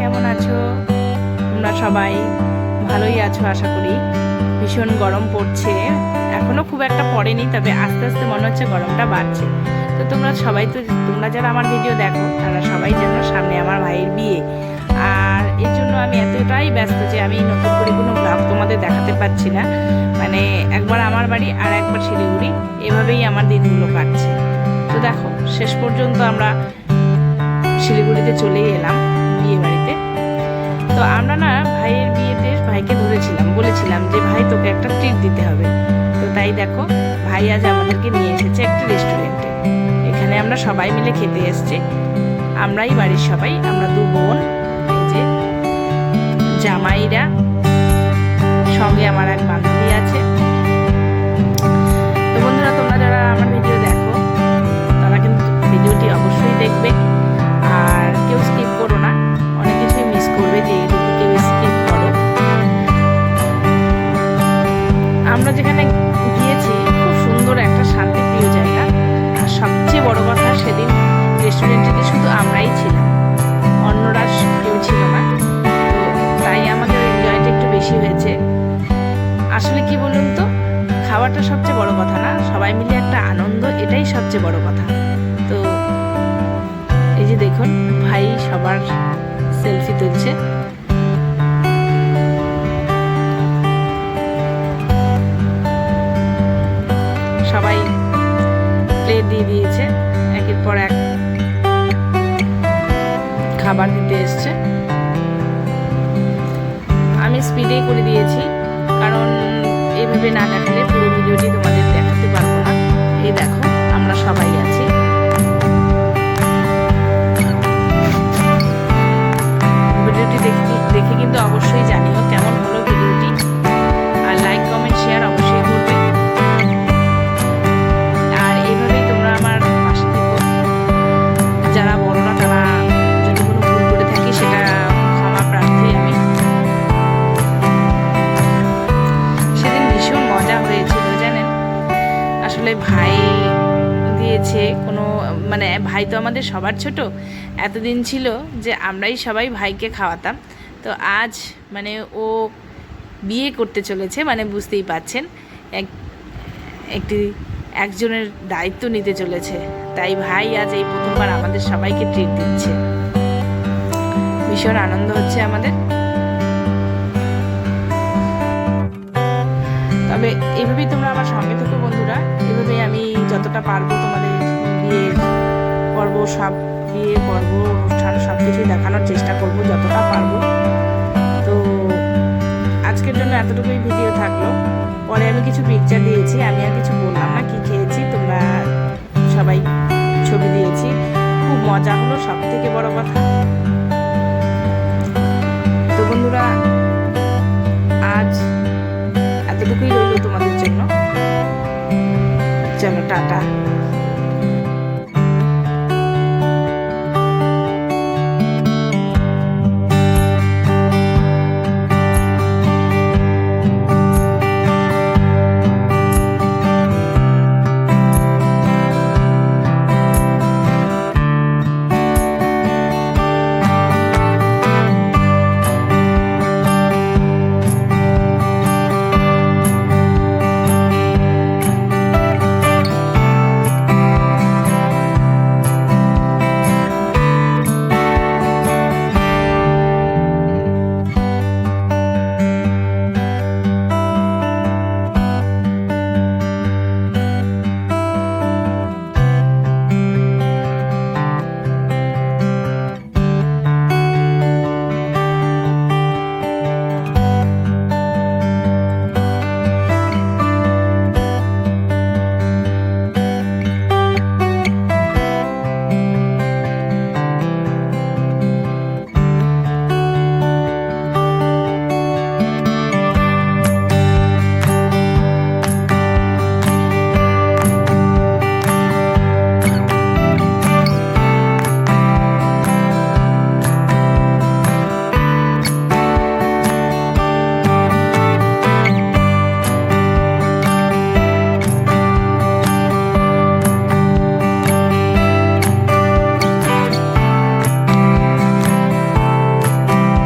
কেমন আছো? তোমরা সবাই ভালোই আছো আশা করি। ভীষণ গরম পড়ছে, এখনো খুব একটা পড়েনি, তবে আস্তে আস্তে মনে হচ্ছে গরমটা বাড়ছে। তো তোমরা যারা আমার ভিডিও দেখো তারা সবাই জানো সামনে আমার ভাইয়ের বিয়ে, আর এর জন্য আমি এতটাই ব্যস্ত যে আমি নতুন করে কোনো ব্লগ তোমাদের দেখাতে পারছি না। মানে একবার আমার বাড়ি আর একবার শিলিগুড়ি, এভাবেই আমার দিনগুলো কাটছে। তো দেখো শেষ পর্যন্ত আমরা শিলিগুড়িতে চলেই এলাম বিয়ে বাড়িতে। তো আমরা না ভাইয়ের বিয়েতে ভাইকে ধরেছিলাম, বলেছিলাম যে ভাই তোকে একটা ট্রিট দিতে হবে। তো তাই দেখো ভাই আজ আমাদেরকে নিয়ে এসেছে একটা রেস্টুরেন্টে। এখানে আমরা সবাই মিলে খেতে এসেছি, আমরাই বাড়ির সবাই, আমরা দু বোন, এই যে জামাইরা, সঙ্গে আমার এক বান্ধবী আছে। তো বন্ধুরা তোমরা যারা আমার ভিডিও দেখো তারা কিন্তু ভিডিওটি অবশ্যই দেখবে, আর কেউ স্কিপ করো না, অনেক কিছুই মিস করবে যে যদি কেউ স্কিপ করো। আমরা যেখানে গিয়েছি খুব সুন্দর একটা শান্তিপ্রিয় জায়গা, আর সবচেয়ে বড় কথা সেদিন রেস্টুরেন্টে শুধু আমরাই ছিলাম, অন্যরা কেউ ছিল না। তো তাই আমাদের এনজয়টা একটু বেশি হয়েছে। আসলে কি বলুন তো, খাওয়াটা সবচেয়ে বড় কথা না, সবাই মিলে একটা আনন্দ, এটাই সবচেয়ে বড় কথা। তো এই যে দেখুন ভাই সবার সেলফি তুলছে। সবাই প্লেট দিয়ে দিয়েছে, একের পর এক খাবার দিতে এসছে। আমি স্পিডেই করে দিয়েছি, কারণ এইভাবে না দেখালে পুরো ভিডিওটি তোমাদের দেখাতে পারবো না। এই দেখো আমরা সবাই আছি। ভিডিওটি দেখে কিন্তু অবশ্যই জানিও কেমন হলো ভিডিওটি, আর লাইক কমেন্ট শেয়ার অবশ্যই করবে। আর এইভাবেই তোমরা আমার পাশে থেকো, যারা বড় না তারা যদি কোনো ভুল করে থাকি সেটা ক্ষমা প্রার্থী আমি। সেদিন ভীষণ মজা হয়েছিল জানেন, আসলে ভাই দিয়েছে কোনো, মানে ভাই তো আমাদের সবার ছোট, এতদিন ছিল যে আমরাই সবাই ভাইকে খাওয়াতাম। তো আজ মানে ও বিয়ে করতে চলেছে, মানে বুঝতেই পাচ্ছেন একজনের দায়িত্ব নিতে চলেছে, তাই ভাই আজ এই প্রথমবার আমাদের সবাইকে ট্রিট দিচ্ছে। ভীষণ আনন্দ হচ্ছে আমাদের। তবে এইভাবেই তোমরা আমার সঙ্গে থেকো বন্ধুরা, এভাবেই আমি যতটা পারবো তোমাদের বিয়ের পর্ব, অনুষ্ঠান সব কিছুই দেখানোর চেষ্টা করবো যতটা পারবো। তো আজকের জন্য এতটুকুই ভিডিও থাকলো। পরে আমি কিছু পিকচার দিয়েছি, আমি আর কিছু বললাম না কি খেয়েছি, তোমরা সবাই ছবি দিয়েছি। খুব মজা হলো, সব থেকে বড় কথা। তো বন্ধুরা আজ এতটুকুই রইল তোমাদের জন্য। চলো টাটা।